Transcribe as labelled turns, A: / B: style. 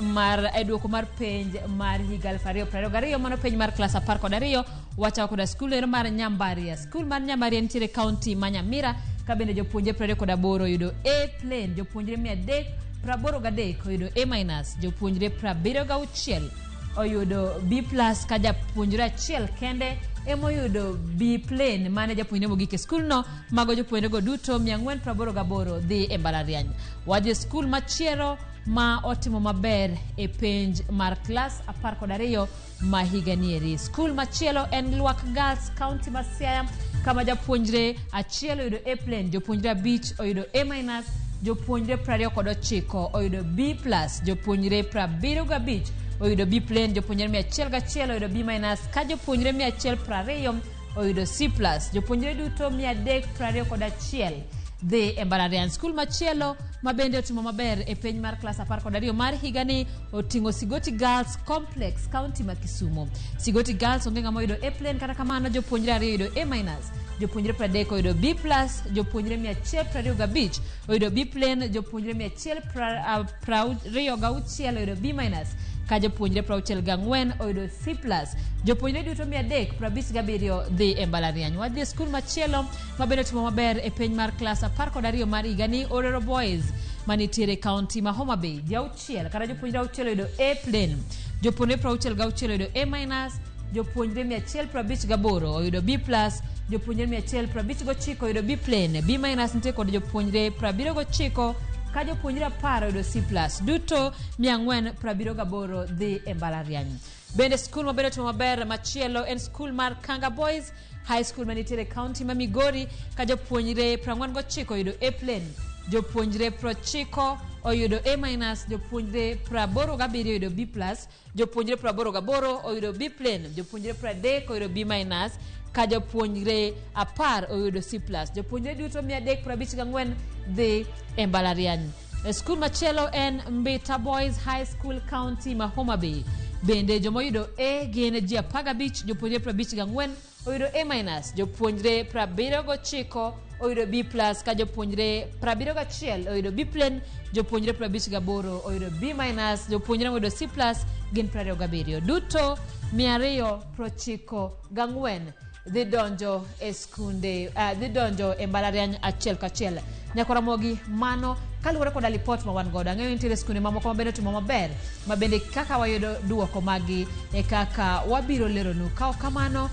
A: mar eduoko mar penj mar higa 2022 mano penj mar klas 12 wacha koda skul mar Nyambaria. Skul mar Nyambaria nitiere kaunti ma Nyamira ka bende jopuonjre 28 oyudo A plain, jopuonjre 383 oyudo A-, jopuonjre 76 oyudo B+ ka japuonjre achiel kende emoyudo B plain mane japuonjre mogik e skul no. Mago jopuonjre go duto 488 dhi e mbalariany. Wadhi skul machielo ma otimo maber e penj mar klas 12 ma higa nieri. Skul machielo en Lwak Girls County ma Siaya kama japuonjre achiel oyudo A plain, jopuonjre 5 oyudo A-, jopuonjre 29 oyudo B+, jopuonjre 75 oyudo B plain, jopuonjre 101 oyudo B-, ka jopuonjre 120 oyudo C+, jopuonjre duto 321 dhi e mbalariany. Skul machielo ma bende otimo maber e penj mar klas 12 mar higa ni oting'o Sigoti Girls Complex County ma Kisumu. Sigoti Girls onge ng'ama oyudo A plain, kata kamano jopuonjre 2 oyudo A-, jopuonjre 30 oyudo B+, jopuonjre 125 oyudo B plain, jopuonjre 126 oyudo B-, ka jopuonjre 64 oyudo C+, jopuonjre duto 357 dhi e mbalariany. Wadhi e skul machielo ma bende timo maber e penj mar klas 12 mar higa ni Orero Boys manitiere kaunti ma Homa Bay. Jauchiel kata jopuonjre 6 oyudo A plain, jopuonjre 66 oyudo A-, jopuonjre 158 oyudo B+, jopuonjre 159 oyudo B plain. B- nitie kod jopuonjre 79 ka jopuonjre 10 oyudo C+, duto 478 dhi e mbalariany. Bende skul ma bende timo maber machielo en skul mar Kanga Boys High School manitiere kaunti ma Migori ka jopuonjre 49 oyudo A plain, jopuonjre 90 oyudo A-, jopuonjre 87 oyudo B+, jopuonjre 88 oyudo B plain, jopuonjre 30 oyudo B-, ka jopuonjre 10 oyudo C+, jopuonjre duto 354 dhi e mbalariany. Skul machielo en Mbita Boys High School County ma Homa Bay. Bende jomoyudo A gin ji 15, jopuonjre 54 oyudo A-, jopuonjre 79 oyudo B+, ka jopuonjre 71 oyudo B plain, jopuonjre 58 oyudo B-, jopuonjre oyudo C+ gin 27, duto 294 dhi donjo e skunde, dhi donjo e mbalariany achiel kachiel. Nyako Ramogi mano kaluwore koda lipot ma wan godo. Ang'eyo nitiere skunde mamoko ma bende timo maber, ma bende kaka wayudo duoko magi e kaka wabiro leronu. Kao kamano